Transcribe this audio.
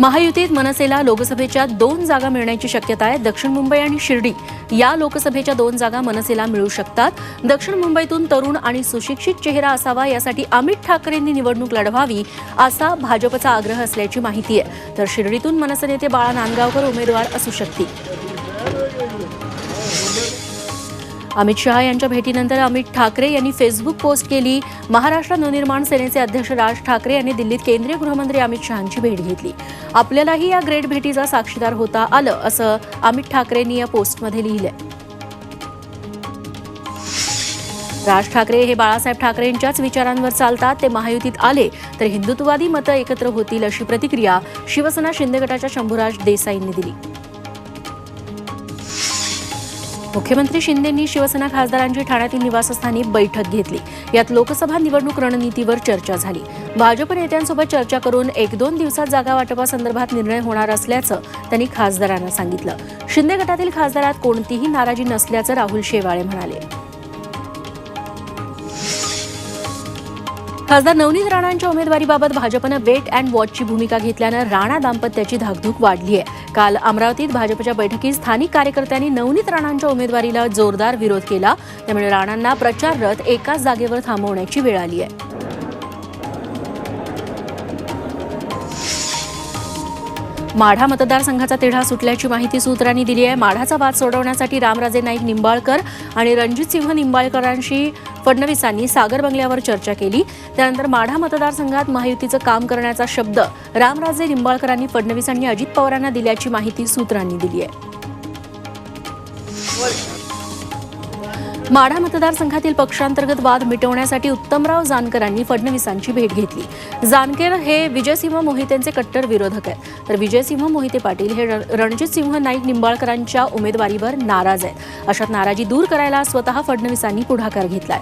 महायुतीत मनसेला लोकसभेच्या 2 जागा मिळण्याची शक्यता आहे। दक्षिण मुंबई आणि शिर्डी या लोकसभेच्या 2 जागा मनसेला मिळू शकतात। दक्षिण मुंबईतून तरुण आणि सुशिक्षित चेहरा असावा यासाठी अमित ठाकरेंनी निवडणूक लढवावी असा भाजपचा आग्रह असल्याची माहिती आहे। तर शिर्डीतून मनसे नेते बाळा नांदगावकर उमेदवार असू शकतील। अमित शहा यांच्या भेटीनंतर अमित ठाकरे यांनी फेसबुक पोस्ट केली। महाराष्ट्र नवनिर्माण सेनेचे अध्यक्ष राज ठाकरे यांनी दिल्लीत केंद्रीय गृहमंत्री अमित शहांची भेट घेतली। आपल्यालाही या ग्रेट भेटीचा साक्षीदार होता आलं असं अमित ठाकरेंनी या पोस्टमध्ये लिहिलंय। राज ठाकरे हे बाळासाहेब ठाकरेंच्याच विचारांवर चालतात। ते महायुतीत आले तर हिंदुत्ववादी मतं एकत्र होतील अशी प्रतिक्रिया शिवसेना शिंदे गटाच्या शंभूराज देसाईंनी दिली। मुख्यमंत्री शिंदेंनी शिवसेना खासदारांची ठाण्यातील निवासस्थानी बैठक घेतली। यात लोकसभा निवडणूक रणनीतीवर चर्चा झाली। भाजप नेत्यांसोबत चर्चा करून 1-2 दिवसात जागा वाटपासंदर्भात निर्णय होणार असल्याचं त्यांनी खासदारांना सांगितलं। शिंदे गटातील खासदारात कोणतीही नाराजी नसल्याचं राहुल शेवाळे म्हणाले। खासदार नवनीत राणांच्या उमेदवारीबाबत भाजपनं वेट अँड वॉचची भूमिका घेतल्यानं राणा दाम्पत्याची धाकधूक वाढली आहे। काल अमरावतीत भाजपच्या बैठकीत स्थानिक कार्यकर्त्यांनी नवनीत राणांच्या उमेदवारीला जोरदार विरोध केला। त्यामुळे राणांना प्रचार रथ एकाच जागेवर थांबवण्याची वेळ आली आहे। माढा मतदारसंघाचा तिढा सुटल्याची माहिती सूत्रांनी दिली आहे। माढाचा वाद सोडवण्यासाठी रामराजे नाईक निंबाळकर आणि रणजितसिंह निंबाळकरांशी फडणवीसांनी सागर बंगल्यावर चर्चा केली। त्यानंतर माढा मतदारसंघात महायुतीचं काम करण्याचा शब्द रामराजे निंबाळकरांनी फडणवीसांनी अजित पवारांना दिल्याची माहिती सूत्रांनी दिली आहे। माढा मतदारसंघातील पक्षांतर्गत वाद मिटवण्यासाठी उत्तमराव जानकरांनी फडणवीसांची भेट घेतली। जानकर हे विजयसिंह मोहितेंचे कट्टर विरोधक आहेत, तर विजयसिंह मोहिते पाटील हे रणजितसिंह नाईक निंबाळकरांच्या उमेदवारीवर नाराज आहेत। अशात नाराजी दूर करायला स्वतः फडणवीसांनी पुढाकार घेतलाय।